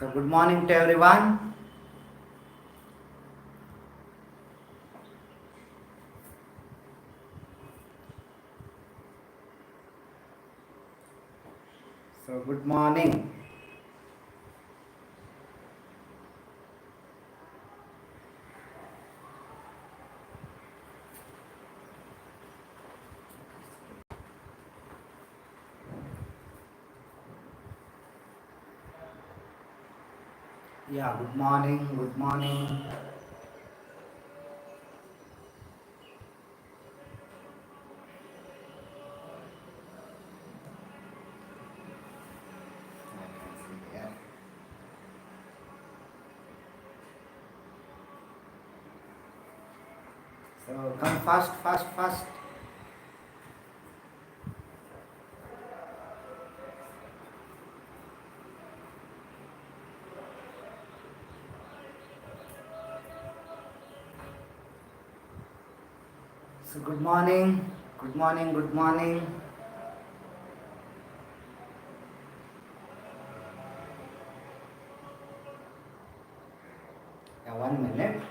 So good morning to everyone. So good morning. Yeah, good morning. Good morning. Yeah. So come fast, fast, fast. So good morning. Good morning. Good morning. Yeah, 1 minute.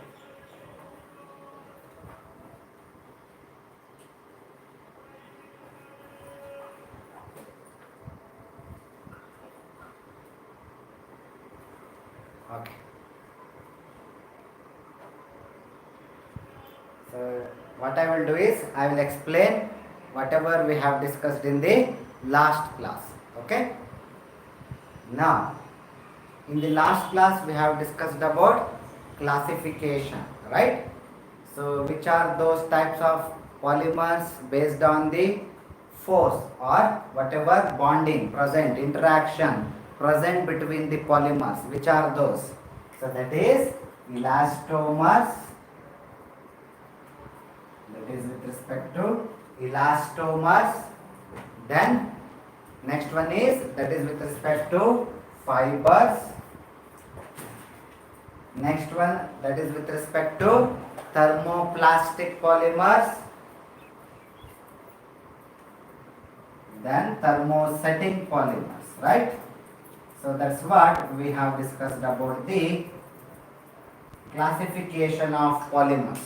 Okay. So what I will do is I will explain whatever we have discussed in the last class. Okay. Now, in the last class we have discussed about classification, right? So which are those types of polymers based on the force or whatever bonding present, interaction present between the polymers? Which are those? So that is elastomers, that is with respect to elastomers. Then next one is that is with respect to fibers. Next one that is with respect to thermoplastic polymers. Then thermosetting polymers, right? So that's what we have discussed about the classification of polymers.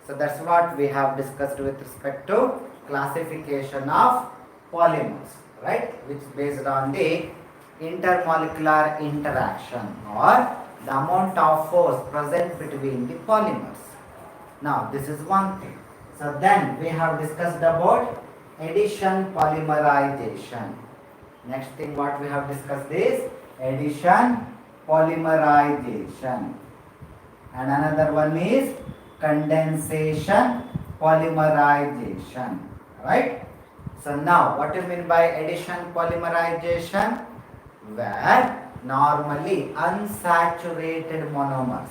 So that's what we have discussed with respect to classification of polymers, right? Which is based on the intermolecular interaction or the amount of force present between the polymers. Now this is one thing. So then we have discussed about addition polymerization. Next thing what we have discussed is addition polymerization. And another one is condensation polymerization. Right? So now what do you mean by addition polymerization? Where normally unsaturated monomers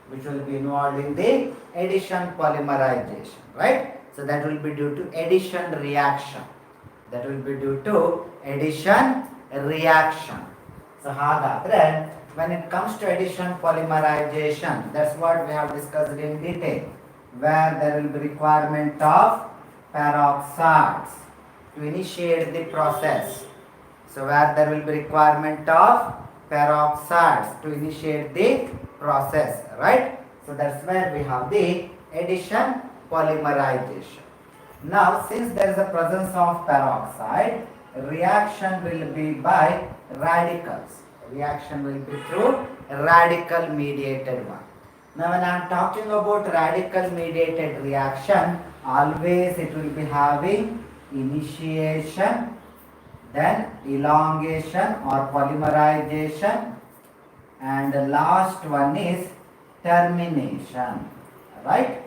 which will be involved in the addition polymerization, right? So that will be due to addition reaction. That will be due to addition reaction. So hagadre when it comes to addition polymerization, that's what we have discussed in detail, where there will be requirement of peroxides to initiate the process. So where there will be requirement of peroxides to initiate the process, right? So that's where we have the addition polymerization. Now since there is a presence of peroxide, reaction will be by radicals. Reaction will be through radical mediated one. Now when I am talking about radical mediated reaction, always it will be having initiation, then elongation or polymerization, and the last one is termination, right?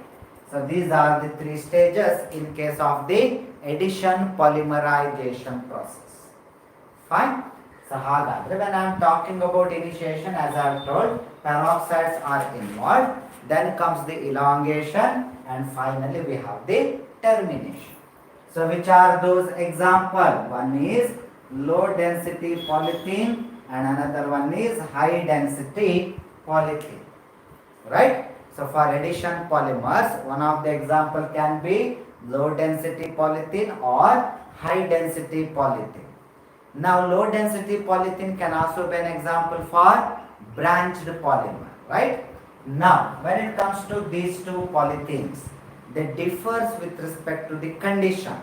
So these are the three stages in case of the addition polymerization process. Fine. So hagadre when I am talking about initiation, as I have told, peroxides are involved, then comes the elongation, and finally we have the termination. So which are those example? One is low density polythene and another one is high density polythene. Right? So for addition polymers, one of the example can be low density polythene or high density polythene. Now low density polythene can also be an example for branched polymer, right? Now when it comes to these two polythenes, they differs with respect to the condition,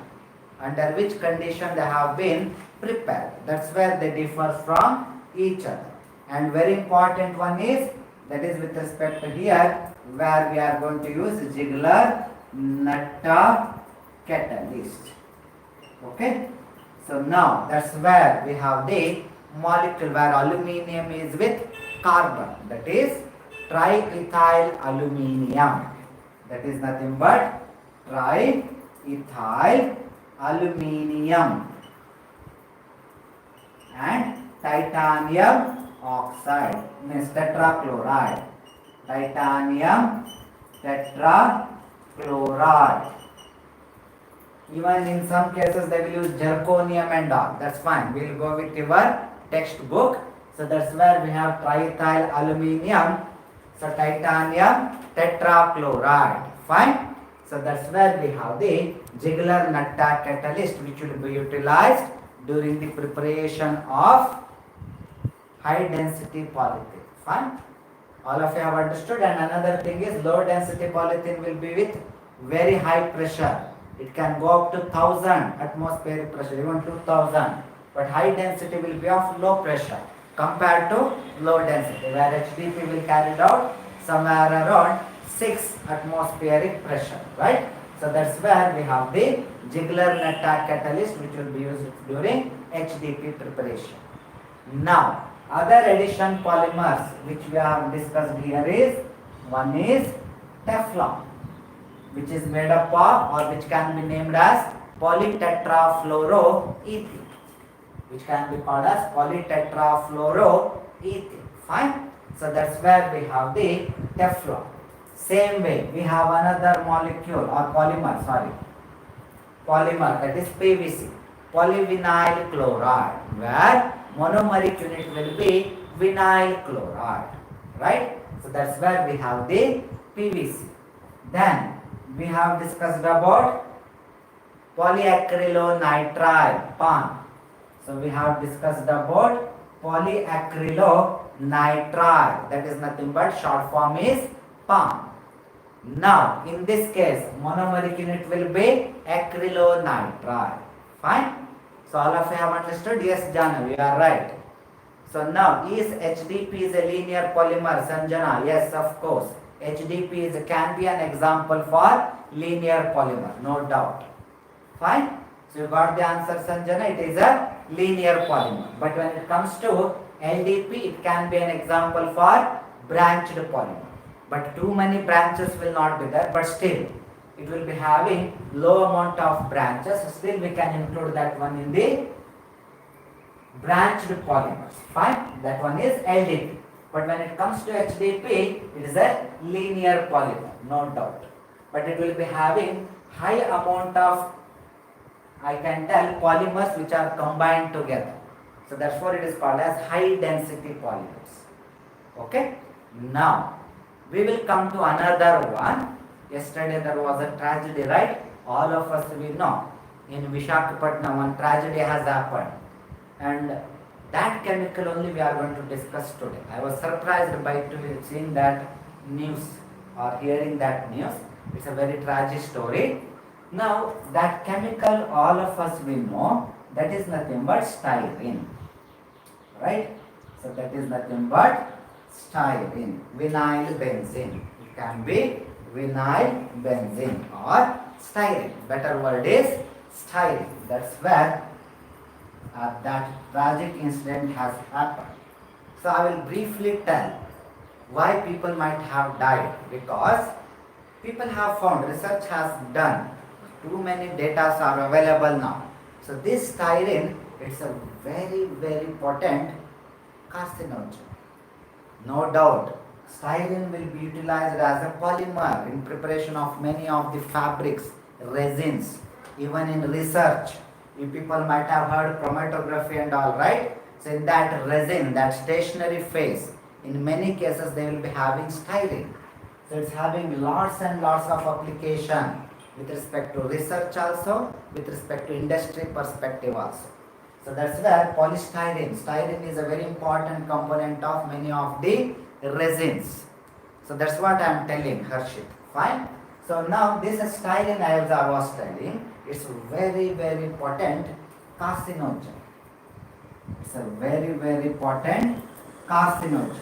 under which condition they have been prepared. That's where they differ from each other. And very important one is, that is with respect to here, where we are going to use Ziegler-Natta catalyst. Okay. So now that's where we have the molecule where aluminium is with carbon, that is triethyl aluminium. That is nothing but triethyl aluminium and titanium oxide means tetrachloride. Titanium tetrachloride. Even in some cases they will use zirconium and all. That's fine. We will go with your textbook. So that's where we have triethyl aluminium. So titanium tetrachloride. Fine. So that's where we have the Ziegler-Natta catalyst, which will be utilized during the preparation of high density polythene. Fine. All of you have understood. And another thing is, low density polythene will be with very high pressure. It can go up to 1000 atmospheric pressure, even 2000. But high density will be of low pressure compared to low density, where HDP will carry out somewhere around 6 atmospheric pressure, right? So that's where we have the Ziegler-Natta catalyst, which will be used during HDP preparation. Now, other addition polymers which we have discussed here is, one is Teflon, which is made up of, or which can be named as polytetrafluoroethene, which can be called as polytetrafluoroethene. Fine. So that's where we have the Teflon. Same way, we have another molecule or polymer, that is PVC, polyvinyl chloride, where monomeric unit will be vinyl chloride, right? So that's where we have the PVC. Then we have discussed about polyacrylonitrile, PAN. So we have discussed about polyacrylonitrile, that is nothing but short form is PAN. Now in this case, monomeric unit will be acrylonitrile. Fine. So all of you have understood? Yes, Jana, you are right. So now, is HDP is a linear polymer, Sanjana? Yes, of course. HDP can be an example for linear polymer, no doubt. Fine. So you got the answer, Sanjana. It is a linear polymer. But when it comes to LDP, it can be an example for branched polymer. But too many branches will not be there. But still, it will be having low amount of branches. Still, we can include that one in the branched polymers. Fine. That one is LDP. But when it comes to HDP, it is a linear polymer, no doubt. But it will be having high amount of, I can tell, polymers which are combined together. So that's what it is called as high density polymers. Okay. Now, we will come to another one. Yesterday there was a tragedy, right? All of us we know. In Visakhapatnam, one tragedy has happened. And that chemical only we are going to discuss today. I was surprised by seeing that news or hearing that news. It's a very tragic story. Now, that chemical, all of us we know, that is nothing but styrene. Right? So that is nothing but styrene, vinyl benzene. It can be vinyl benzene or styrene. Better word is styrene. That's where that tragic incident has happened. So I will briefly tell why people might have died, because people have found, research has done, too many data are available now. So this styrene, it's a very, very potent carcinogen. No doubt, styrene will be utilized as a polymer in preparation of many of the fabrics, resins, even in research. You people might have heard chromatography and all, right? So in that resin, that stationary phase, in many cases they will be having styrene. So it's having lots and lots of application with respect to research also, with respect to industry perspective also. So So that's where polystyrene. Styrene is a very important component of many of the resins. So that's what I am telling Harshit. Fine. So now this styrene as I was telling, it's very potent carcinogen. It's a very potent carcinogen.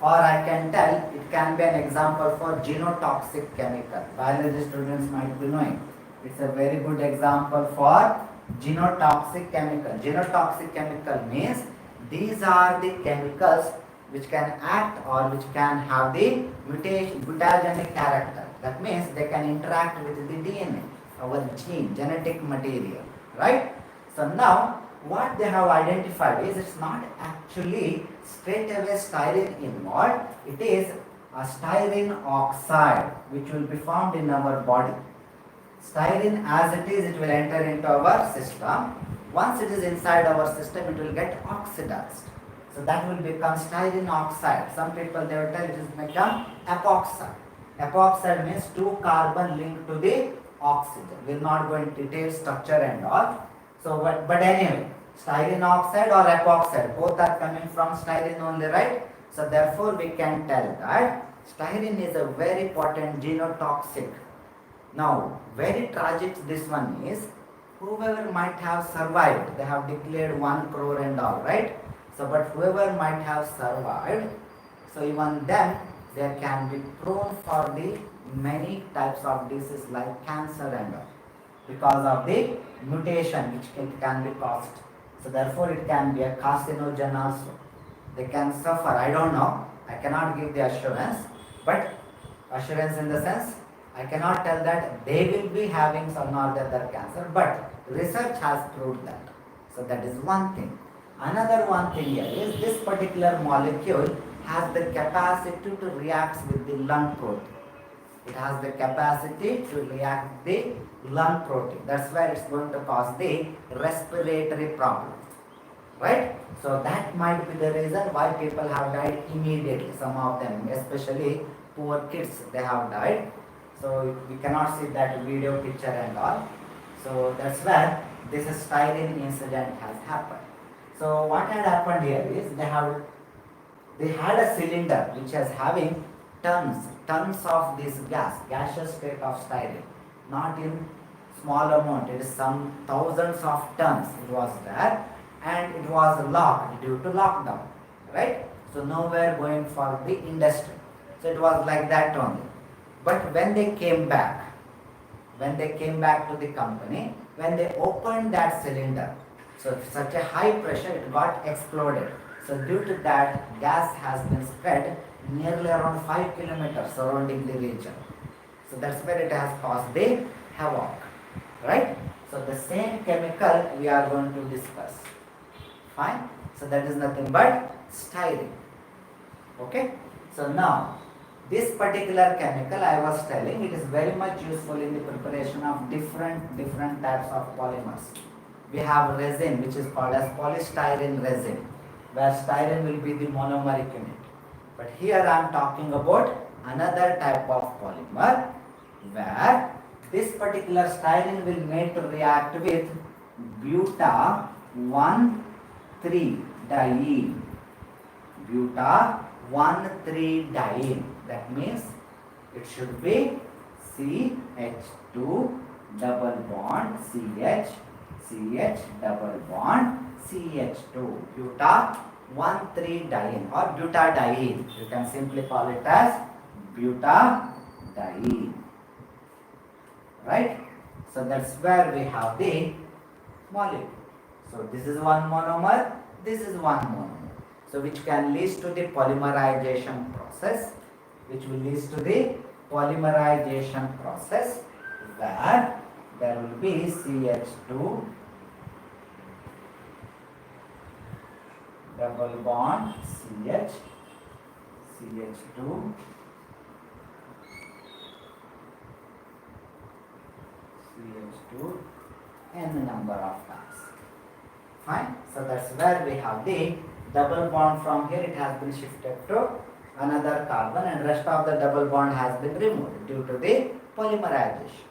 Or I can tell it can be an example for genotoxic chemical. Biology students might be knowing. It's a very good example for genotoxic chemical. Genotoxic chemical means these are the chemicals which can act or which can have the mutagenic character. That means they can interact with the DNA, our gene, genetic material, right? So now what they have identified is it's not actually straight away styrene involved, it is a styrene oxide which will be formed in our body. Styrene as it is, it will enter into our system. Once it is inside our system, it will get oxidized. So that will become styrene oxide. Some people they will tell it is become epoxide. Epoxide means two carbon linked to the oxygen. We will not go into detail structure and all. So but anyway, styrene oxide or epoxide, both are coming from styrene only, right? So therefore we can tell that styrene is a very potent genotoxic. Now very tragic this one is, whoever might have survived, they have declared 1 crore and all, right? So but whoever might have survived, so even then they can be prone for the many types of diseases like cancer and all, because of the mutation which it can be caused. So therefore it can be a carcinogen also. They can suffer, I don't know, I cannot give the assurance, but assurance in the sense, I cannot tell that they will be having some or the other cancer, but research has proved that. So that is one thing. Another one thing here is this particular molecule has the capacity to react with the lung protein. It has the capacity to react the lung protein. That's where it's going to cause the respiratory problem. Right? So that might be the reason why people have died immediately. Some of them, especially poor kids, they have died. So we cannot see that video picture and all. So that's where this styrene incident has happened. So what had happened here is they had a cylinder which is having tons of this gaseous state of styrene, not in small amount, it is some thousands of tons it was there, and it was locked due to lockdown, right? So nowhere going for the industry. So it was like that only. But when they came back to the company, when they opened that cylinder, so such a high pressure, it got exploded. So due to that, gas has been spread nearly around 5 kilometers surrounding the region. So that's where it has caused the havoc, right? So the same chemical we are going to discuss. Fine? So that is nothing but styrene. Okay? So now, this particular chemical I was telling, it is very much useful in the preparation of different types of polymers. We have resin which is called as polystyrene resin, where styrene will be the monomeric unit. But here I am talking about another type of polymer where this particular styrene will made to react with buta 1,3-diene. Buta 1,3-diene. That means it should be CH2 double bond CH, CH double bond CH2. Buta 1,3-diene or butadiene. You can simply call it as butadiene. Right? So that's where we have the molecule. So this is one monomer, this is one monomer. So which can lead to the polymerization process, which will lead to the polymerization process where there will be CH2 double bond CH, CH2, CH2 n number of times. Fine. So that's where we have the double bond. From here it has been shifted to another carbon, and rest of the double bond has been removed due to the polymerization.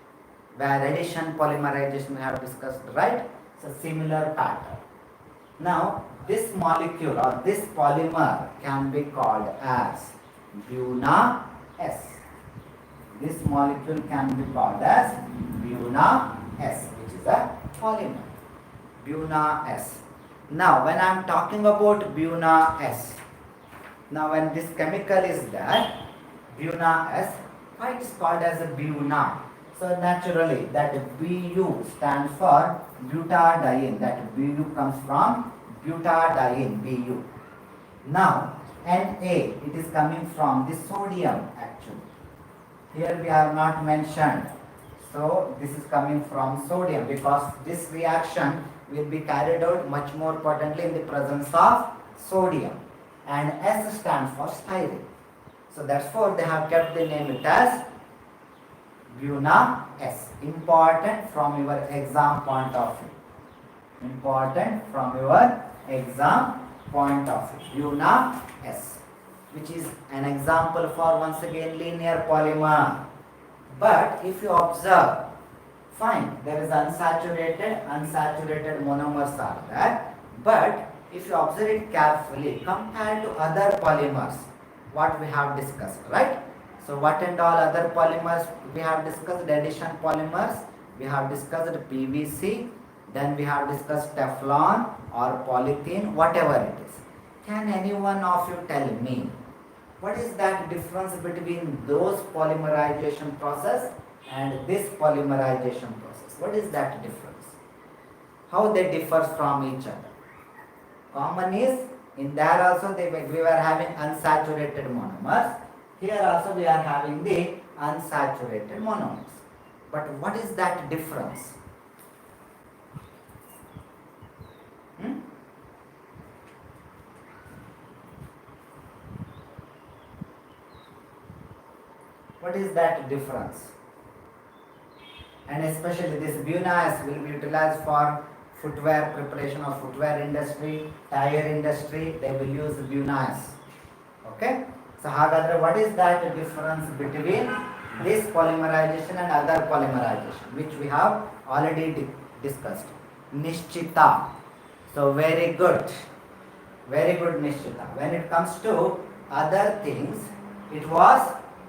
Where addition polymerization we have discussed, right? So similar pattern. Now, this molecule or this polymer can be called as Buna S. This molecule can be called as Buna S, which is a polymer. Buna S. Now, when I am talking about Buna S, now when this chemical is there, Buna S, why it is called as a Buna? So naturally, that Bu stands for butadiene. That Bu comes from butadiene, Bu. Now, Na, it is coming from the sodium actually. Here we have not mentioned. So this is coming from sodium because this reaction will be carried out much more potently in the presence of sodium. And S stands for styrene. So therefore they have kept the name it as Buna S. Important from your exam point of view. Important from your exam point of view. Buna S, which is an example for once again linear polymer. But if you observe, fine, there is unsaturated monomers are there. But if you observe it carefully, compared to other polymers, what we have discussed, right? So what and all other polymers we have discussed? Addition polymers, we have discussed PVC, then we have discussed Teflon or polythene, whatever it is. Can any one of you tell me what is that difference between those polymerization process and this polymerization process? What is that difference? How they differ from each other? Common is, in there also we were having unsaturated monomers. Here also we are having the unsaturated monomers. But what is that difference? What is that difference? And especially this Buna will be utilized for footwear, preparation of footwear industry, tire industry, they will use Buna. Okay? So Hagadra, what is that difference between this polymerization and other polymerization, which we have already discussed? Nishchita. So very good Nishchita. When it comes to other things, it was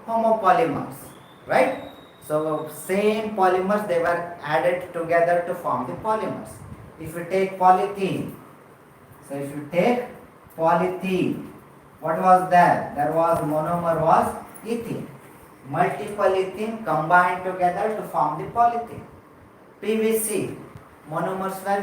homopolymers, right? So same polymers, they were added together to form the polymers. If you take polythene, what was there? There was monomer was ethene. Multiple ethene combined together to form the polythene. PVC, monomers were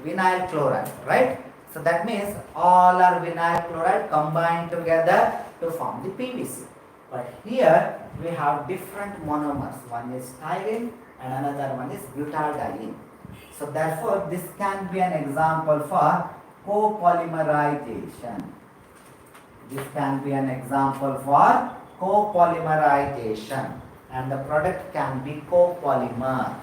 vinyl chloride, right? So that means all are vinyl chloride combined together to form the PVC. But here we have different monomers. One is styrene and another one is butadiene. So therefore this can be an example for copolymerization. This can be an example for copolymerization, and the product can be copolymer.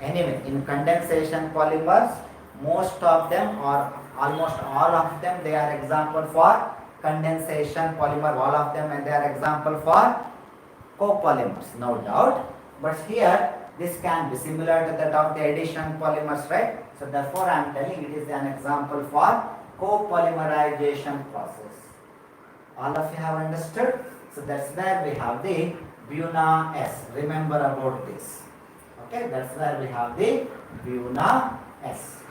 Anyway, in condensation polymers, most of them or almost all of them, they are example for condensation polymer, all of them, and they are example for copolymers, no doubt. But here this can be similar to that of the addition polymers, right? So therefore I am telling it is an example for copolymerization process. All of you have understood? So that's where we have the Buna S. Remember about this. Okay, that's where we have the Buna S.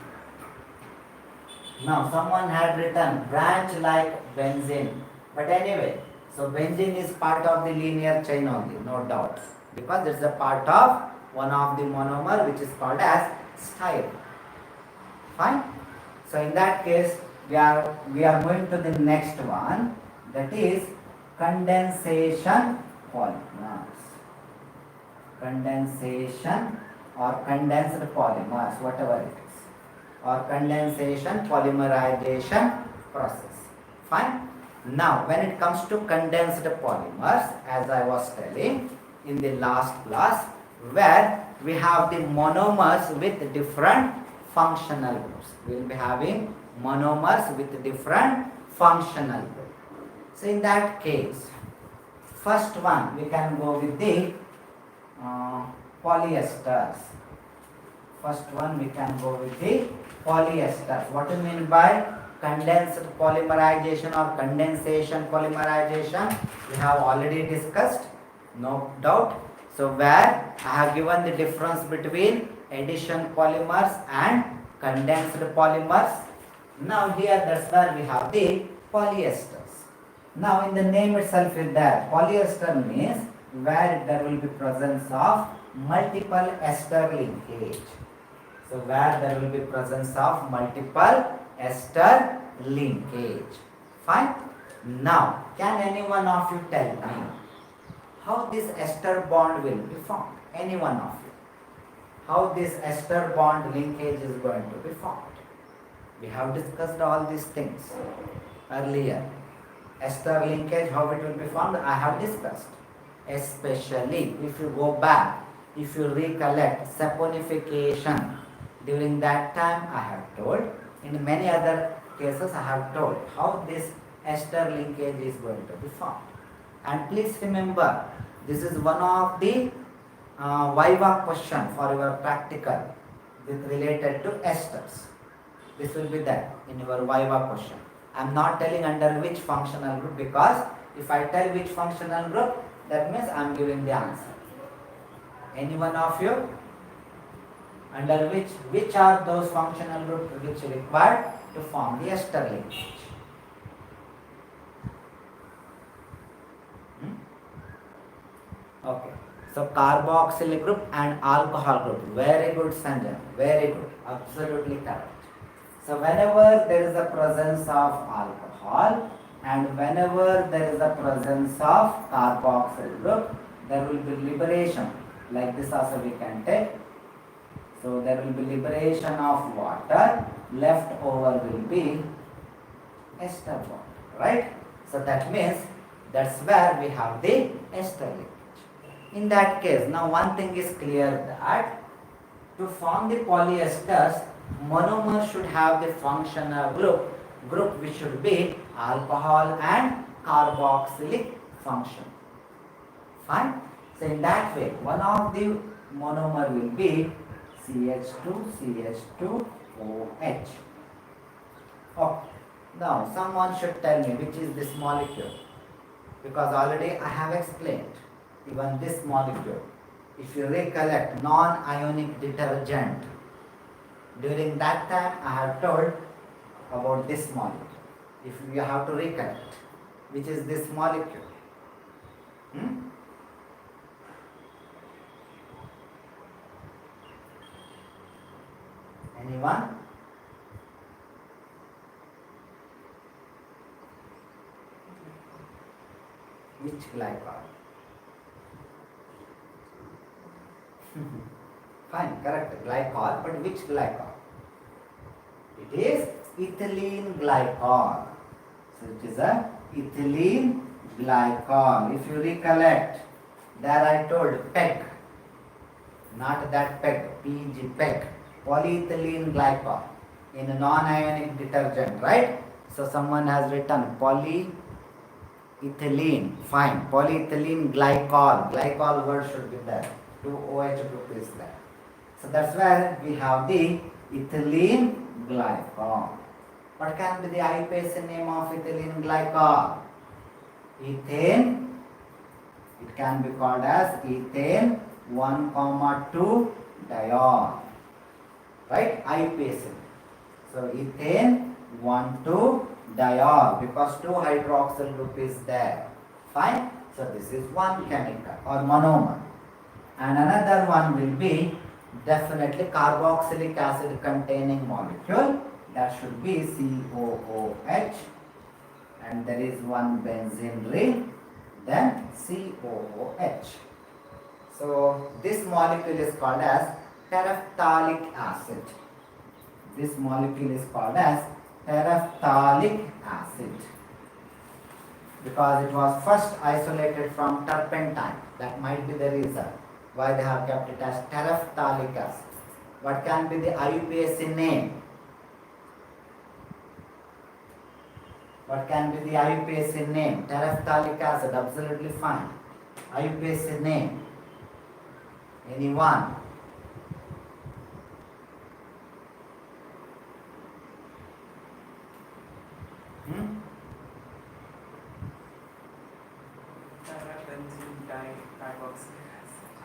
Now someone had written branch like benzene. But anyway, so benzene is part of the linear chain only, no doubt. Because it's a part of one of the monomer which is called as styrene. Fine? So in that case, we are going to the next one, that is condensation polymers. Condensation or condensed polymers, whatever it is, or condensation polymerization process. Fine? Now, when it comes to condensed polymers, as I was telling in the last class, where we have the monomers with different functional groups. We will be having monomers with different functional groups. So in that case, first one we can go with the polyesters. First one we can go with the polyesters. What do you mean by condensed polymerization or condensation polymerization? We have already discussed, no doubt. So where I have given the difference between addition polymers and condensed polymers. Now here that's where we have the polyesters. Now in the name itself is there. Polyester means where there will be presence of multiple ester linkage. So where there will be presence of multiple ester linkage. Fine. Now can any one of you tell me how this ester bond will be formed? Any one of you. How this ester bond linkage is going to be formed? We have discussed all these things earlier. Ester linkage, how it will be formed, I have discussed. Especially if you go back, if you recollect saponification, during that time I have told, in many other cases I have told how this ester linkage is going to be formed. And please remember, this is one of the Viva question for your practical with related to esters. This will be there in your Viva question. I am not telling under which functional group, because if I tell which functional group, that means I am giving the answer. Any one of you? Under which are those functional groups which are required to form the ester linkage? Okay. So carboxyl group and alcohol group. Very good, Sanjay. Very good. Absolutely correct. So whenever there is a presence of alcohol and whenever there is a presence of carboxyl group, there will be liberation. Like this also we can take. So there will be liberation of water. Left over will be ester bond. Right? So that means that's where we have the ester linkage. In that case, now one thing is clear that to form the polyesters, monomer should have the functional group which should be alcohol and carboxylic function. Fine. So in that way, one of the monomer will be CH2CH2OH. Okay. Now someone should tell me which is this molecule, because already I have explained even this molecule. If you recollect non-ionic detergent, during that time I have told about this molecule. If you have to recollect, which is this molecule? Anyone? Which glycol? Fine, correct, glycol, but which glycol? It is ethylene glycol. So it is a ethylene glycol. If you recollect, there I told PEG, not that PEG, PG, PEG, polyethylene glycol in a non-ionic detergent, right? So someone has written polyethylene, fine, polyethylene glycol, glycol word should be there, 2OH group is there. So that's where we have the ethylene glycol. What can be the IUPAC name of ethylene glycol? Ethane. It can be called as ethane 1,2 diol. Right? IUPAC. So ethane 1,2 diol, because 2 hydroxyl group is there. Fine. So this is one chemical or monomer. And another one will be definitely carboxylic acid containing molecule. That should be COOH, and there is one benzene ring, then COOH. So this molecule is called as terephthalic acid. This molecule is called as terephthalic acid because it was first isolated from turpentine. That might be the reason why they have kept it as terephthalic acid. What can be the IUPAC name? What can be the IUPAC name? Terephthalic acid, absolutely fine. IUPAC name? Anyone?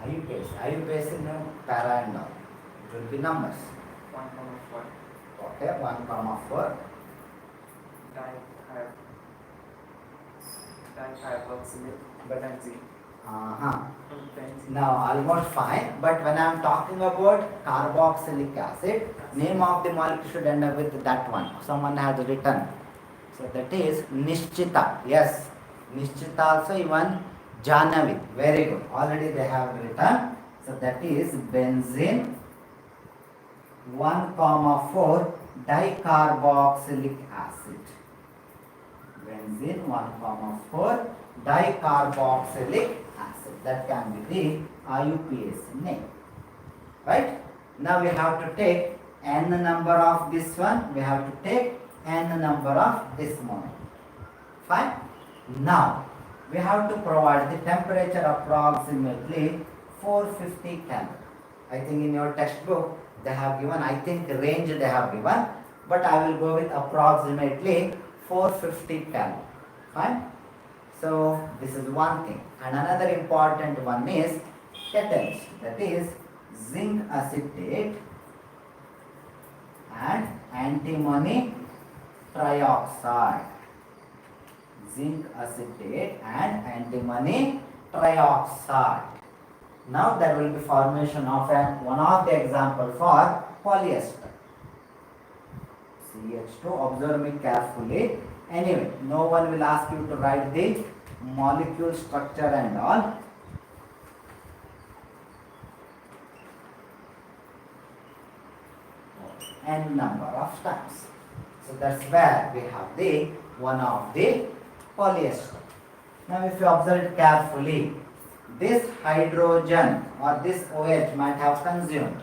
IUPAC in para and all. It will be numbers. 1,4. Okay, 1,4. Dicarboxylate benzene. Now almost fine, but when I am talking about carboxylic acid, name of the molecule should end up with that one. Someone has written. So that is Nishchita. Yes, Nishchita also even Janavi. Very good. Already they have written. So that is benzene 1,4 dicarboxylic acid. Benzene 1,4 dicarboxylic acid. That can be the IUPAC name. Right? Now we have to take n number of this one. We have to take n number of this molecule. Fine? Now we have to provide the temperature approximately 450 Kelvin. I think in your textbook they have given, I think range they have given, but I will go with approximately 450 Kelvin. Fine? So this is one thing. And another important one is catalyst, that is zinc acetate and antimony trioxide. Zinc acetate and antimony trioxide. Now there will be formation of one of the example for polyester. CH2, observe me carefully. Anyway, no one will ask you to write the molecule structure and all. N number of times. So that's where we have the one of the polyester. Now if you observe it carefully, this hydrogen or this OH might have consumed.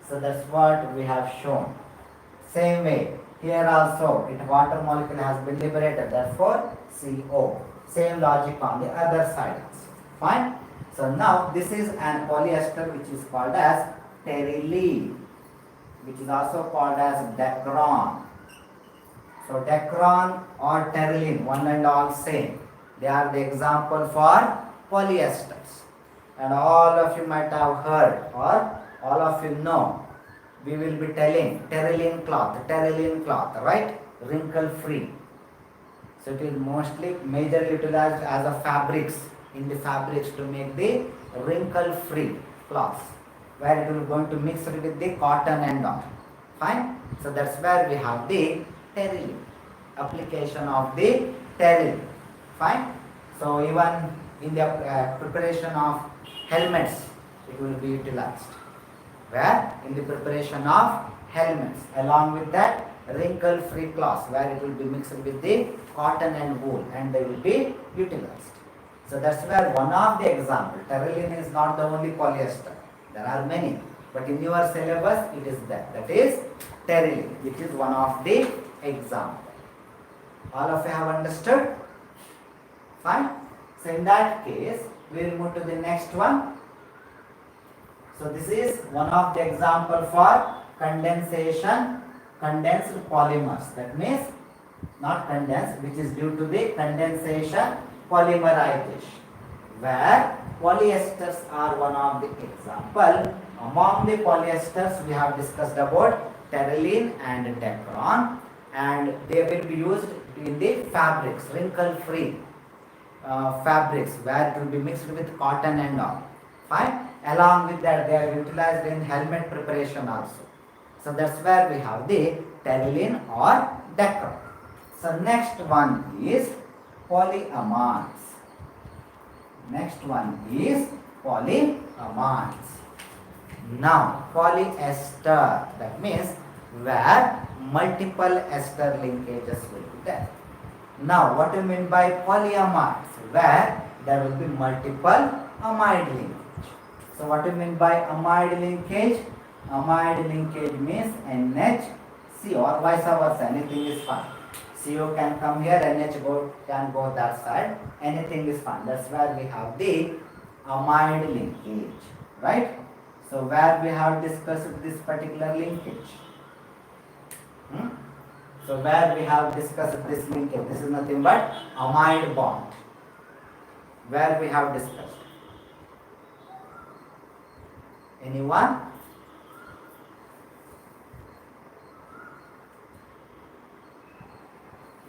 So that's what we have shown. Same way, here also, water molecule has been liberated, therefore CO. Same logic on the other side. Fine? So now this is an polyester which is called as terylene, which is also called as Dacron. So Dacron or terylene, one and all same. They are the example for polyesters. And all of you might have heard or all of you know, we will be telling terylene cloth, right? Wrinkle free. So it is mostly majorly utilized as a fabrics, in the fabrics to make the wrinkle free cloths, where it will going to mix it with the cotton and all. Fine? So that's where we have the terylene, application of the terylene. Fine? So even in the preparation of helmets, it will be utilized. Where? In the preparation of helmets, along with that wrinkle free cloths, where it will be mixed with the cotton and wool and they will be utilized. So that's where one of the example, terylene is not the only polyester. There are many, but in your syllabus it is that is terylene, which is one of the example. All of you have understood? Fine? So in that case, we will move to the next one. So this is one of the example for condensed polymers. That means not condensed, which is due to the condensation polymerization, where polyesters are one of the example. Among the polyesters we have discussed about terylene and Dacron, and they will be used in the fabrics, wrinkle free fabrics, where it will be mixed with cotton and all. Fine? Along with that, they are utilized in helmet preparation also. So that's where we have the terylene or Dacron. So next one is polyamides. Next one is polyamides. Now polyester, that means where multiple ester linkages will be there. Now what do you mean by polyamides? Where there will be multiple amide linkage. So what do you mean by amide linkage? Amide linkage means NH, CO or vice versa, anything is fine. CO can come here, NH can go that side, anything is fine. That's where we have the amide linkage, right? So where we have discussed this particular linkage. So where we have discussed this linkage, this is nothing but amide bond. Where we have discussed. Anyone?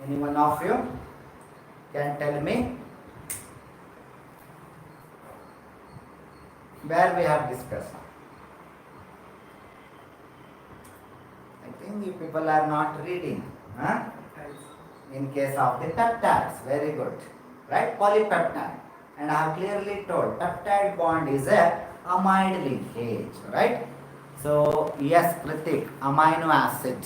Any one of you can tell me where we have discussed? I think you people are not reading. Huh? In case of the peptides, very good. Right? Polypeptide. And I have clearly told peptide bond is a amide linkage. Right? So, yes, Kritik, amino acid.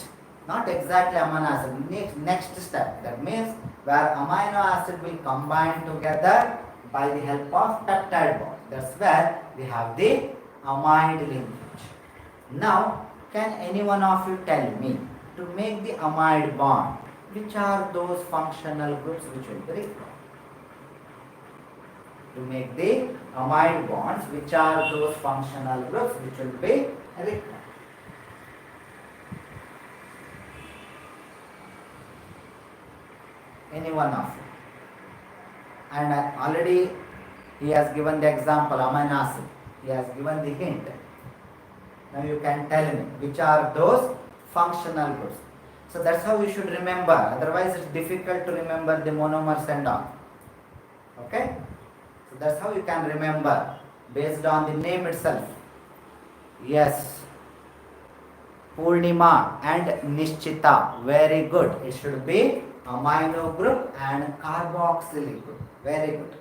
Not exactly amino acid. Next step. That means where amino acid will combine together by the help of peptide bond. That's where we have the amide linkage. Now, can any one of you tell me to make the amide bond, which are those functional groups which will be required? To make the amide bonds, which are those functional groups which will be required? Any one of you? And already he has given the example amino acid. He has given the hint. Now you can tell me which are those functional groups. So that's how you should remember. Otherwise it's difficult to remember the monomers and all. Okay? So that's how you can remember based on the name itself. Yes. Purnima and Nishchita. Very good. It should be amino group and carboxylic group. Very good.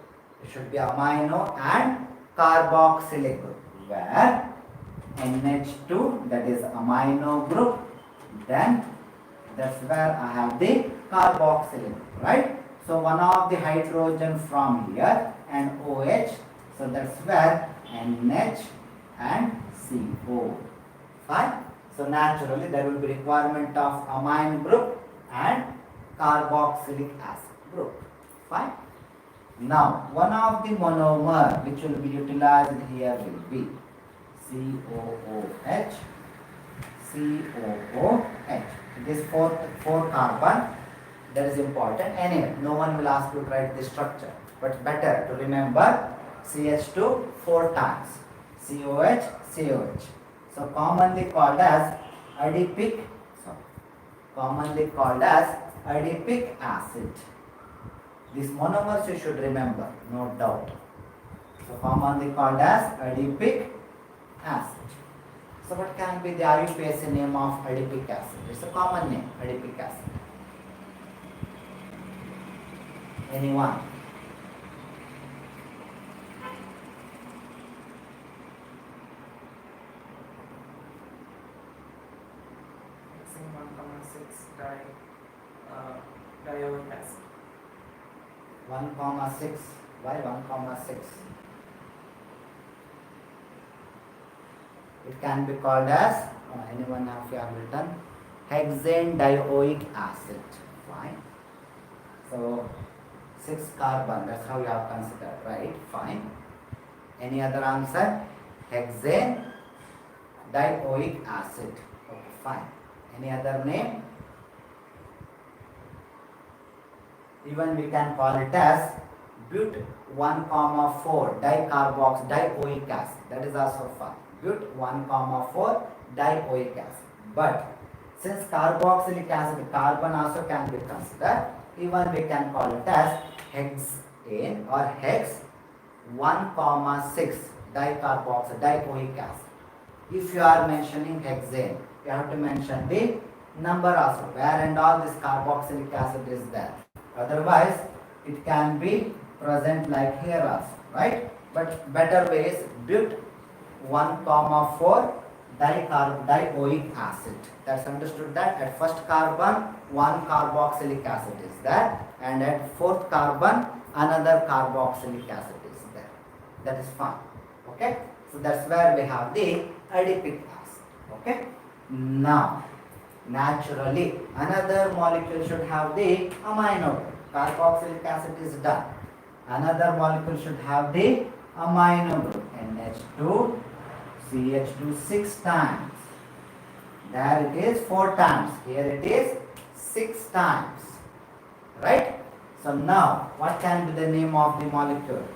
It should be amino and carboxylic group. Where NH2, that is amino group, then that's where I have the carboxylic, right? So one of the hydrogen from here and OH, so that's where NH and CO. Fine. So naturally there will be requirement of amine group and carboxylic acid group. Fine. Now one of the monomer which will be utilized here will be COOH, COOH. It is four carbon. That is important. Anyway, no one will ask you to write the structure, but better to remember CH2 4 times. COH, COH. So commonly called as adipic. Commonly called as adipic acid. These monomers you should remember, no doubt. So commonly called as adipic acid. So what can be the IUPAC name of adipic acid? It's a common name, adipic acid. Anyone? Mixing 1,6 dioic acid. 1,6. Why 1,6? It can be called as, anyone of you have written, hexane dioic acid. Fine. So 6 carbon, that's how you have considered, right? Fine. Any other answer? Hexane dioic acid. Okay, fine. Any other name? Even we can call it as but 1,4 dioic acid. That is also fine. But 1,4 dioic acid. But since carboxylic acid, carbon also can be considered, even we can call it as hexane or hex 1,6 dioic acid. If you are mentioning hexane, you have to mention the number also, where and all this carboxylic acid is there. Otherwise, it can be present like here also, right? But better way is but 1,4 dioic acid. That's understood that at first carbon, one carboxylic acid is there, and at fourth carbon, another carboxylic acid is there. That is fine. Okay? So that's where we have the adipic acid. Okay? Now, naturally, another molecule should have the amino group. Carboxylic acid is done. Another molecule should have the amino group. NH2, CH2 6 times. There it is 4 times. Here it is 6 times. Right? So now, what can be the name of the molecule?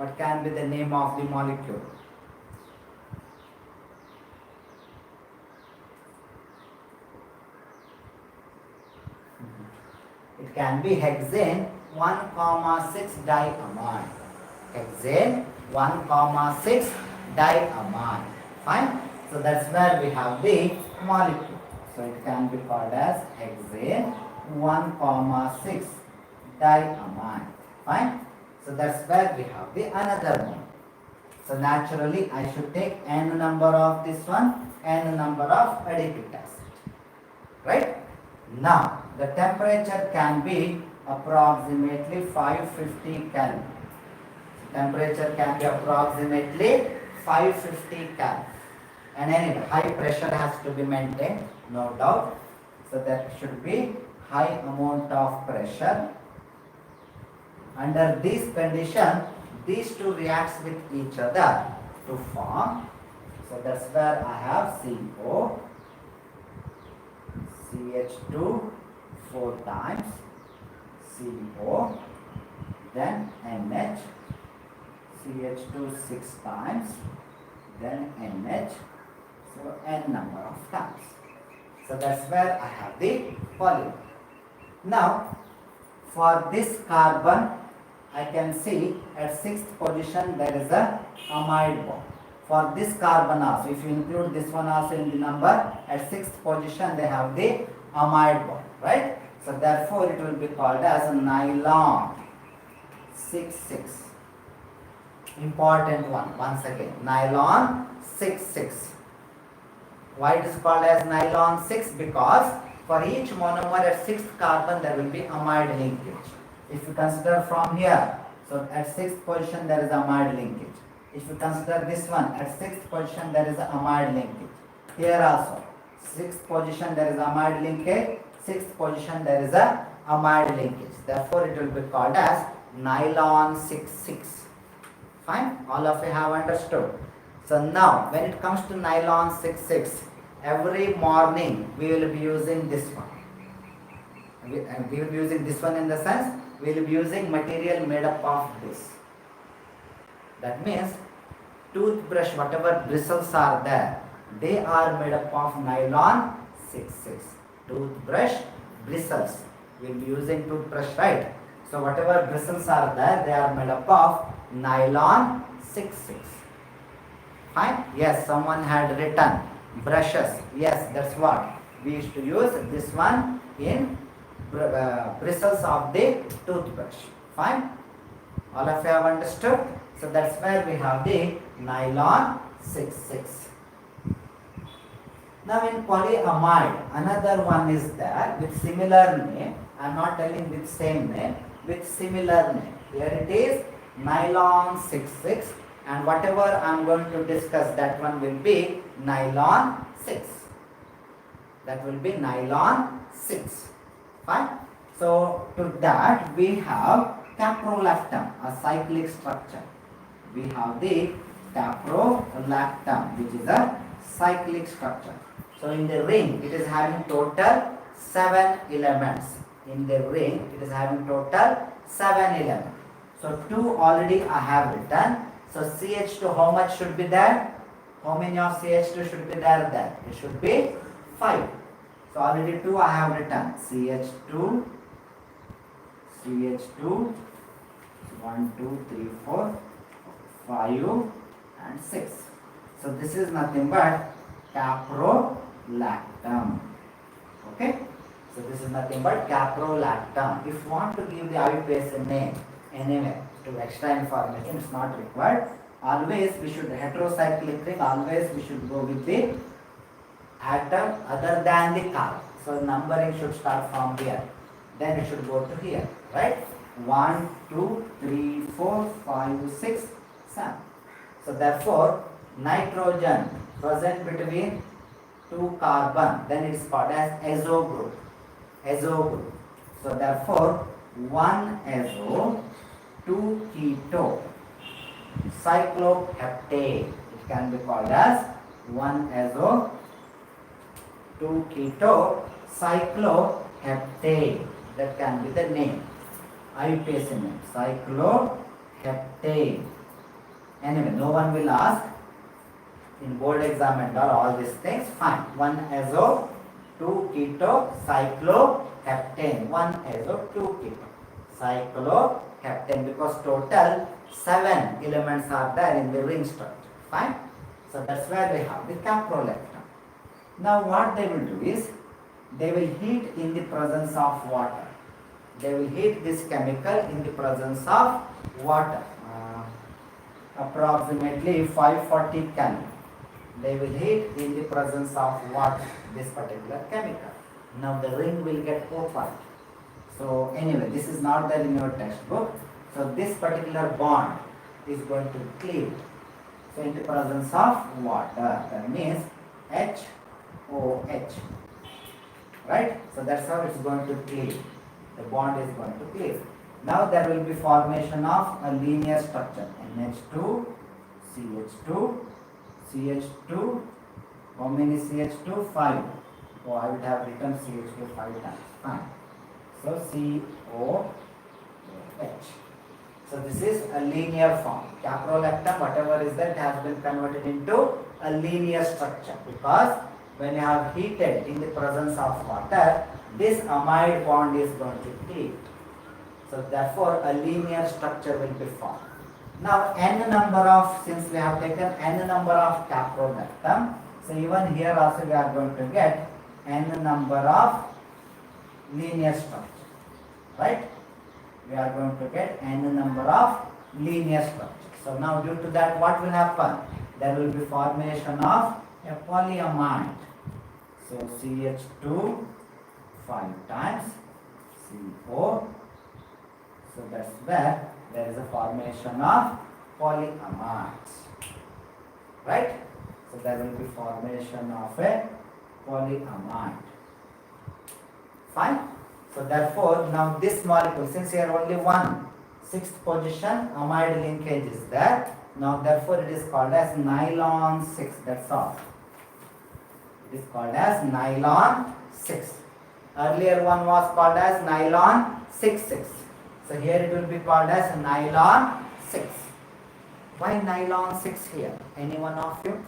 What can be the name of the molecule? It can be hexane 1,6 diamine. Hexane 1,6 diamine. Fine. So that's where we have the molecule. So it can be called as hexane 1,6 diamine. Fine. So that's where we have the another one. So naturally I should take n number of this one, n number of adipic acid. Right? Now the temperature can be approximately 550 Kelvin. Temperature can be approximately 550 Kelvin. And anyway, high pressure has to be maintained, no doubt. So there should be high amount of pressure. Under this condition, these two reacts with each other to form. So that's where I have CO, CH2 4 times, CO, then NH, CH2 6 times, then NH, so n number of times. So that's where I have the polymer. Now, for this carbon, I can see at 6th position there is a amide bond. For this carbon also, if you include this one also in the number, at 6th position they have the amide bond, right? So therefore it will be called as a nylon 6,6. Important one, once again, nylon 6,6. Why it is called as nylon 6? Because for each monomer at 6th carbon there will be amide linkage. If you consider from here, so at 6th position there is amide linkage. If you consider this one, at 6th position there is amide linkage. Here also, 6th position there is amide linkage, 6th position there is a amide linkage. Therefore it will be called as nylon 6,6. Fine, all of you have understood. So now when it comes to nylon 6,6, every morning we will be using this one. We will be using this one in the sense we will be using material made up of this. That means toothbrush, whatever bristles are there, they are made up of nylon 6,6. Toothbrush bristles, we will be using toothbrush, right? So whatever bristles are there, they are made up of nylon 6,6. Fine? Yes, someone had written brushes. Yes, that's what. We used to use this one in bristles of the toothbrush. Fine? All of you have understood? So that's where we have the nylon 6,6. Now in polyamide, another one is there with similar name. I am not telling with same name, with similar name. Here it is nylon 6,6, and whatever I am going to discuss, that one will be nylon 6. That will be nylon 6. Fine. So to that we have caprolactam, a cyclic structure. We have the caprolactam, which is a cyclic structure. So in the ring, it is having total 7 elements. In the ring, it is having total 7 elements. So 2 already I have written. So CH2, how much should be there? How many of CH2 should be there? There. It should be 5. So already 2 I have written. CH2, 1, 2, 3, 4, 5 and 6. So this is nothing but caprolactam. Okay. So this is nothing but caprolactam. If you want to give the IUPAC name, anyway, to extra information, it's not required. Always we should heterocyclic ring, always we should go with the atom other than the carbon. So numbering should start from here. Then it should go to here, right? 1, 2, 3, 4, 5, 6, 7. So therefore, nitrogen present between 2 carbon, then it is called as azo group. Azo group. So therefore, 1 azo, 2 keto, cycloheptane. It can be called as 1 azo, 2 keto, cycloheptane. That can be the name. IUPAC name. Cycloheptane. Anyway, no one will ask in board exam and all these things. Fine. 1 azo, 2 keto, cycloheptane. 1 azo, 2 keto, cycloheptane, because total 7 elements are there in the ring structure. Fine. So that's where we have the caprolactam. Now what they will do is, they will heat in the presence of water. They will heat this chemical in the presence of water. Approximately 540 Kelvin. They will heat in the presence of water, this particular chemical. Now the ring will get opened. So anyway, this is not there in your textbook. So this particular bond is going to cleave. So in the presence of water, that means HOH. Right? So that's how it's going to cleave. The bond is going to cleave. Now there will be formation of a linear structure. NH2, CH2, CH2. How many CH2? 5. Oh, I would have written CH2 5 times. Fine. So COH. So this is a linear form. Caprolactam, whatever is that, has been converted into a linear structure, because when you have heated in the presence of water, this amide bond is going to cleave. So therefore a linear structure will be formed. Now n number of, since we have taken n number of caprolactam, so even here also we are going to get n number of linear structure. Right? We are going to get n number of linear structure. So now due to that, what will happen? There will be formation of a polyamide. So CH2 5 times CO. So that's where there is a formation of polyamides. Right? So there will be formation of a polyamide. Fine? So therefore now this molecule, since here only one 6th position amide linkage is there, now therefore it is called as nylon 6. That's all. It is called as nylon 6. Earlier one was called as nylon 6,6. So here it will be called as nylon 6. Why nylon 6 here? Any one of you?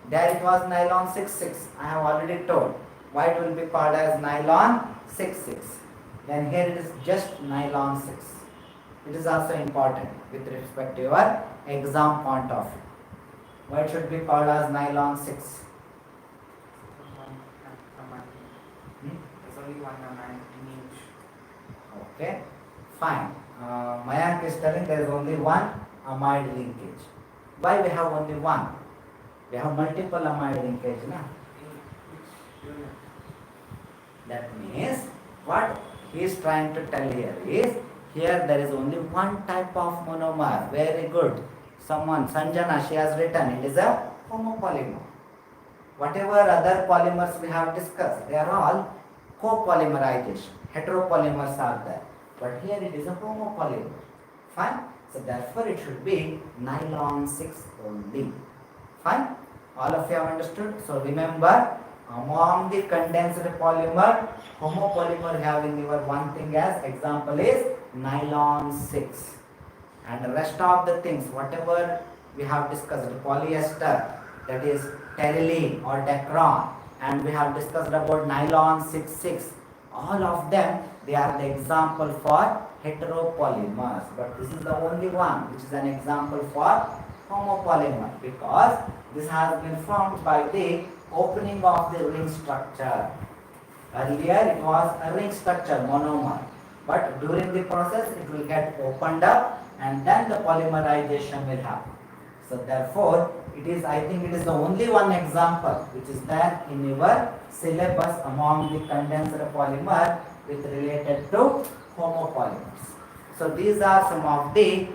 There it was nylon 6,6. I have already told. Why it will be called as nylon 6,6? Then here it is just nylon 6. It is also important with respect to your exam point of view. Why it should be called as nylon 6? There's only one amide in each. Okay, fine. Mayank is telling there is only one amide linkage. Why we have only one? We have multiple amide linkage, na? That means what he is trying to tell here is, here there is only one type of monomer. Very good. Someone, Sanjana, she has written it is a homopolymer. Whatever other polymers we have discussed, they are all copolymerization. Heteropolymers are there. But here it is a homopolymer. Fine? So therefore it should be nylon 6 only. Fine? All of you have understood? So remember, among the condensed polymer, homopolymer having your one thing as example is nylon 6. And the rest of the things, whatever we have discussed, polyester, that is terylene or Dacron, and we have discussed about nylon 6,6. All of them, they are the example for heteropolymers. But this is the only one which is an example for homopolymer, because this has been formed by the opening of the ring structure. Earlier it was a ring structure monomer, but during the process it will get opened up and then the polymerization will happen. So therefore it is, I think it is the only one example which is there in your syllabus among the condensed polymer with related to homopolymers. So these are some of the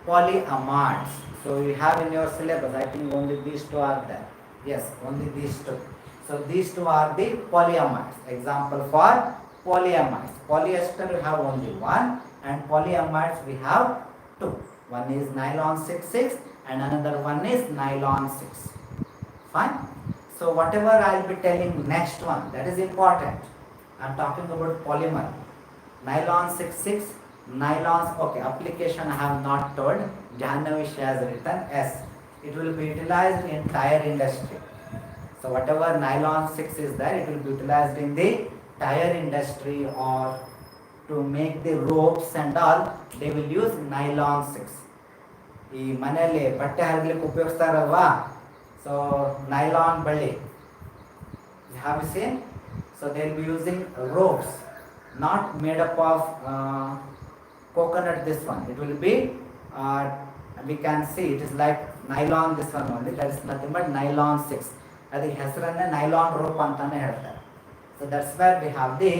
polyamides. So you have in your syllabus, I think only these two are there. Yes, only these two. So these two are the polyamides. Example for polyamides. Polyester we have only one, and polyamides we have two. One is nylon 6,6 and another one is nylon 6. Fine? So whatever I will be telling next one, that is important. I am talking about polymer. Nylon 6,6, nylons, okay, application I have not told. Jahnavi has written S. it will be utilized in tire industry. So whatever nylon 6 is there, it will be utilized in the tire industry, or to make the ropes and all, they will use nylon 6. ಈ ಮನೆಯಲ್ಲಿ ಬಟ್ಟೆ ಹರಗಲಿಕ್ಕೆ ಉಪಯೋಗಿಸ್ತಾರಲ್ವಾ, so nylon ಬಳ್ಳಿ, have you seen? So they will be using ropes, not made up of coconut. This one, it will be we can see it is like nylon, this one only, that is nothing but nylon 6. ಅದಕ್ಕೆ ಹೆಸರನ್ನೇ nylon rope ಅಂತಾನೆ ಹೇಳ್ತಾರೆ. So that's where we have the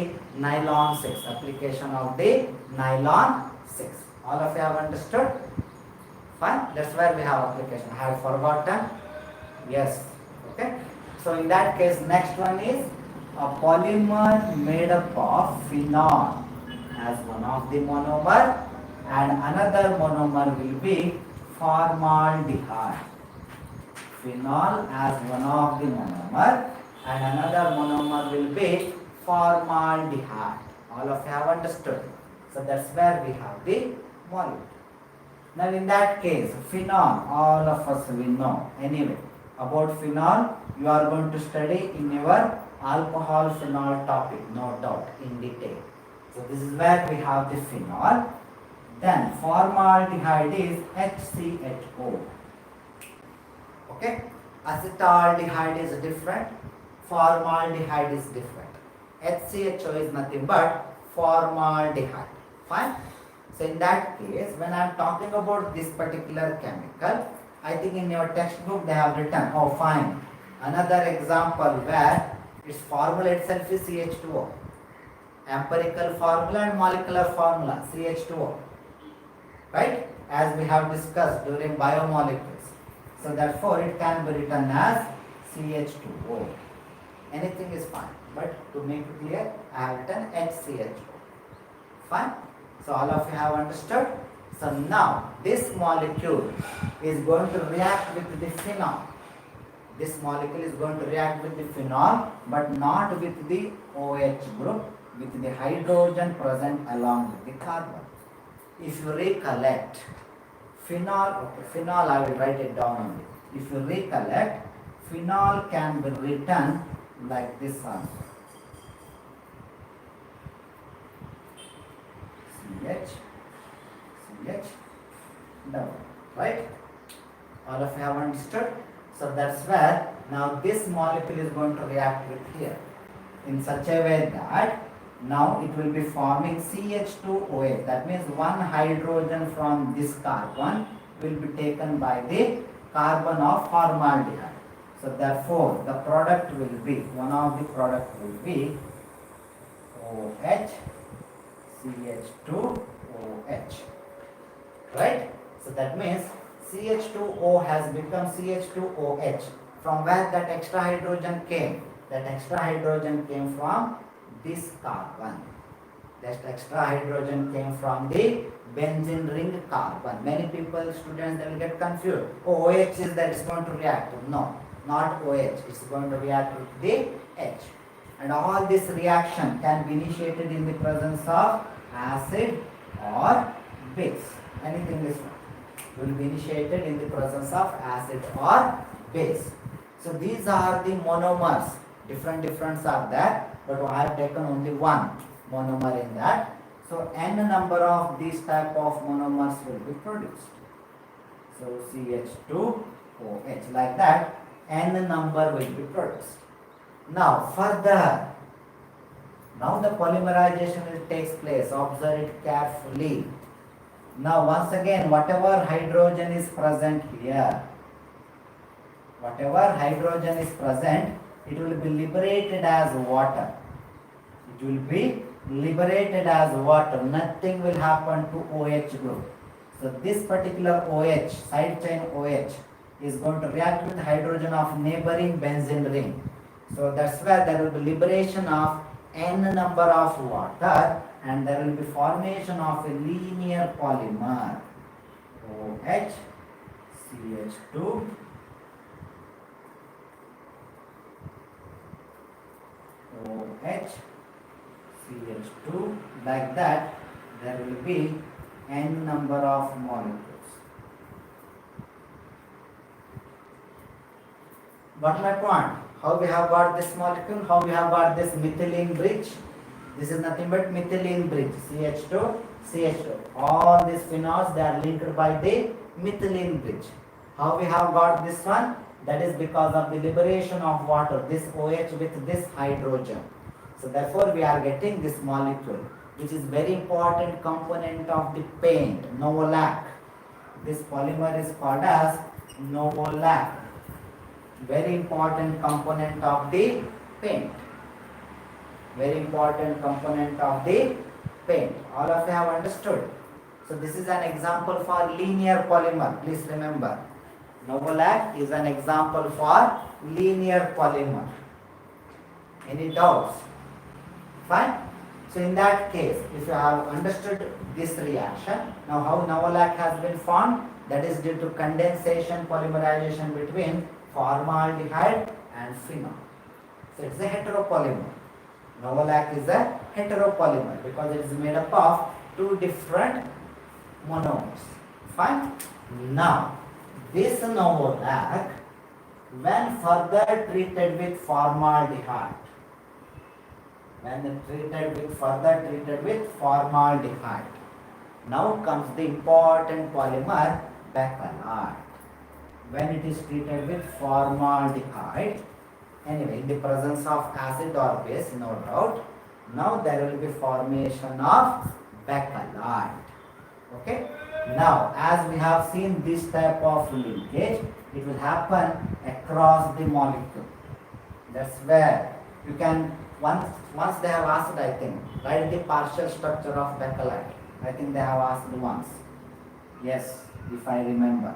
nylon 6, application of the nylon 6. All of you have understood? Fine, that's where we have application. I have forgotten? Yes. Okay. So in that case, next one is a polymer made up of phenol as one of the monomer, and another monomer will be formaldehyde. Phenol as one of the monomer, and another monomer will be formaldehyde. All of you have understood? So that's where we have the molecule. Now in that case, phenol, all of us will know anyway about phenol. You are going to study in your alcohol phenol topic, no doubt, in detail. So this is where we have the phenol. Then formaldehyde is HCHO. Okay, acetaldehyde is different, formaldehyde is different. HCHO is nothing but formaldehyde. Fine. So in that case, when I am talking about this particular chemical, I think in your textbook they have written, oh fine, another example where its formula itself is CH2O. Empirical formula and molecular formula, CH2O. Right? As we have discussed during biomolecules. So therefore it can be written as CH2O. Anything is fine. But to make it clear, I have written HCHO. Fine? So all of you have understood? So now this molecule is going to react with the phenol. This molecule is going to react with the phenol, but not with the OH group, with the hydrogen present along with the carbon. If you recollect, phenol, okay, phenol I will write it down only. If you recollect, phenol can be written like this one. CH double, right? All of you have understood? So that's where now this molecule is going to react with here in such a way that now it will be forming CH2OH. That means one hydrogen from this carbon will be taken by the carbon of formaldehyde. So therefore the product will be, one of the product will be OH, CH2OH. Right? So that means CH2O has become CH2OH. From where that extra hydrogen came? That extra hydrogen came from this carbon. That extra hydrogen came from the benzene ring carbon. Many people, students, they will get confused. Oh, OH is that it's going to react. No, not OH. It's going to react with the H. And all this reaction can be initiated in the presence of acid or base. Anything is will be initiated in the presence of acid or base. So these are the monomers. Different are there, but I have taken only one monomer in that. So n number of these type of monomers will be produced. So CH2OH, like that, n number will be produced. Now further, now the polymerization will take place. Observe it carefully. Now once again, whatever hydrogen is present here, whatever hydrogen is present, it will be liberated as water. It will be liberated as water. Nothing will happen to OH group. So this particular OH, side chain OH, is going to react with hydrogen of neighboring benzene ring. So that's where there will be liberation of n number of water, and there will be formation of a linear polymer. OH, CH2, OH, CH2, like that, there will be n number of molecules. What my point? How we have got this molecule? How we have got this methylene bridge? This is nothing but methylene bridge. CH2, CH2. All these phenols, they are linked by the methylene bridge. How we have got this one? That is because of the liberation of water, this OH with this hydrogen. So therefore we are getting this molecule, which is very important component of the paint, novolac. This polymer is called as novolac. Very important component of the paint. Very important component of the paint. All of you have understood. So this is an example for linear polymer. Please remember, novolac is an example for linear polymer. Any doubts? Fine. So in that case, if you have understood this reaction, now how novolac has been formed, that is due to condensation polymerization between formaldehyde and phenol. So it's a heteropolymer. Novolac is a heteropolymer because it is made up of two different monomers. Fine. Now, this novolac, when further treated with formaldehyde, further treated with formaldehyde, now comes the important polymer bakelite. When it is treated with formaldehyde, anyway, in the presence of acid or base, no doubt, now there will be formation of bakelite. Okay. Now, as we have seen this type of linkage, it will happen across the molecule. That's where you can, once they have asked, I think, write the partial structure of bakelite. I think they have asked once. Yes, if I remember.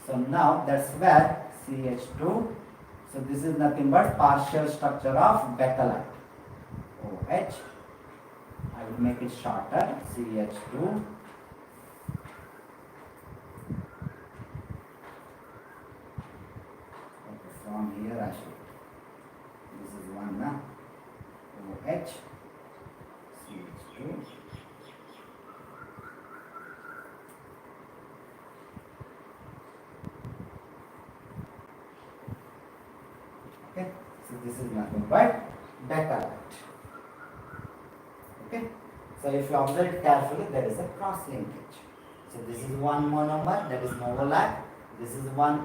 So now that's where CH2. So this is nothing but partial structure of bakelite. OH. I will make it shorter. CH2. Okay, from here I should. This is one now. OH. CH2. Okay, so this is nothing but bakelite. Okay, so if you observe it carefully, there is a cross linkage. So this is one monomer, that is novolac. This is one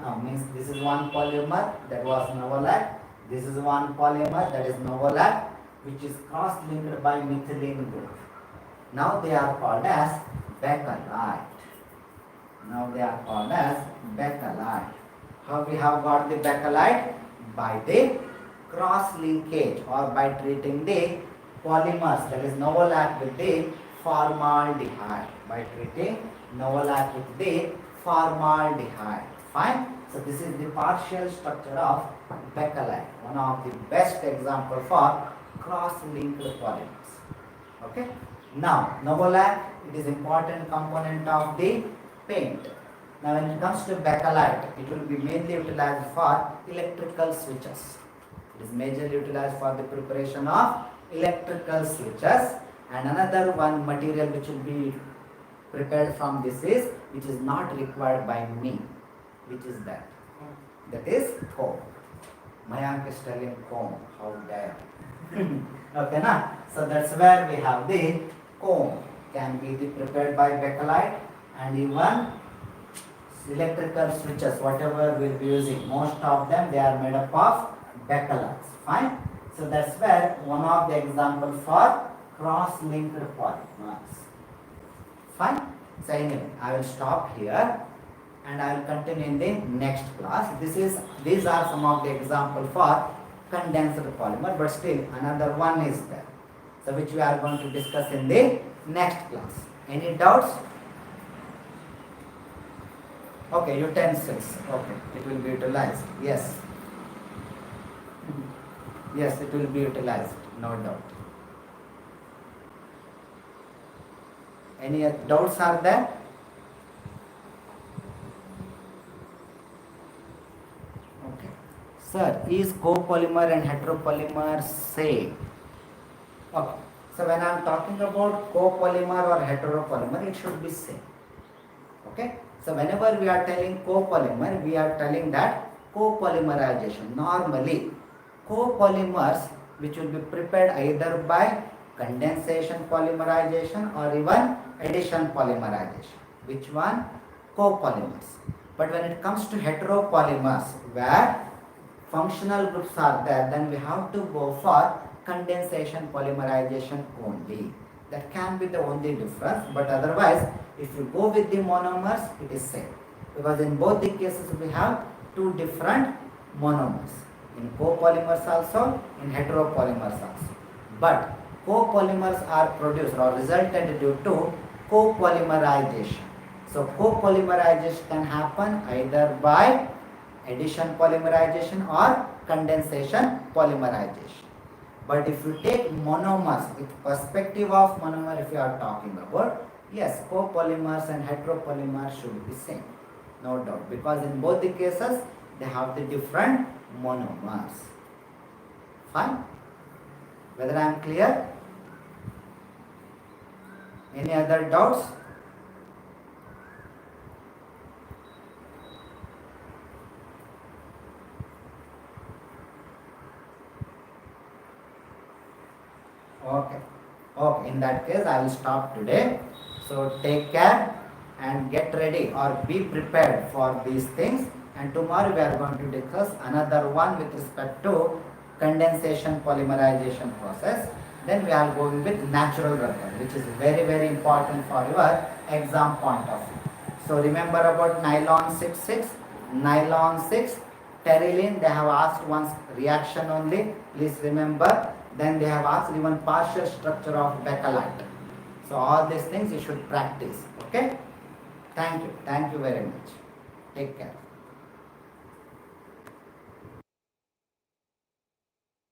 this is one polymer, that was novolac. This is one polymer, that is novolac, which is cross linked by methylene group. Now they are called as bakelite. Now they are called as bakelite. How we have got the bakelite? By the cross linkage or by treating the polymers, that is novolac with the formaldehyde. By treating novolac with the formaldehyde. Fine. So this is the partial structure of bakelite, one of the best example for cross-linked polymers. Okay. Now novolac, it is important component of the paint. Now when it comes to bakelite, it will be mainly utilized for electrical switches. It is majorly utilized for the preparation of electrical switches. And another one material which will be prepared from this is, which is not required by me. Which is that? That is comb. Mayank is telling comb. How dare. Okay, na? So that's where we have the comb. Can be prepared by bakelite, and even electrical switches, whatever we'll be using, most of them they are made up of bakelites. Fine. So that's where one of the example for cross-linked polymers. Fine. So anyway, I will stop here and I will continue in the next class. These are some of the example for condensed polymer, but still another one is there. So which we are going to discuss in the next class. Any doubts? Okay, utensils. Okay, it will be utilized. Yes. Yes, it will be utilized, no doubt. Any doubts are there? Okay. Sir, is copolymer and heteropolymer same? Okay. So when I am talking about copolymer or heteropolymer, it should be same. Okay. So whenever we are telling copolymer, we are telling that copolymerization. Normally, copolymers which will be prepared either by condensation polymerization or even addition polymerization. Which one? Copolymers. But when it comes to heteropolymers, where functional groups are there, then we have to go for condensation polymerization only. That can be the only difference, but otherwise, if you go with the monomers, it is same. Because in both the cases, we have two different monomers. In copolymers also, in heteropolymers also. But copolymers are produced or resulted due to copolymerization. So copolymerization can happen either by addition polymerization or condensation polymerization. But if you take monomers, with perspective of monomer if you are talking about, yes, copolymers and heteropolymers should be same. No doubt. Because in both the cases, they have the different monomers. Fine? Whether I am clear? Any other doubts? Okay. Okay. In that case, I will stop today. So take care and get ready or be prepared for these things. And tomorrow we are going to discuss another one with respect to condensation polymerization process. Then we are going with natural rubber, which is very, very important for your exam point of view. So remember about nylon 6,6, nylon 6, terylene, they have asked once reaction only. Please remember. Then they have asked even partial structure of bakelite. So all these things you should practice. Okay? Thank you. Thank you very much. Take care.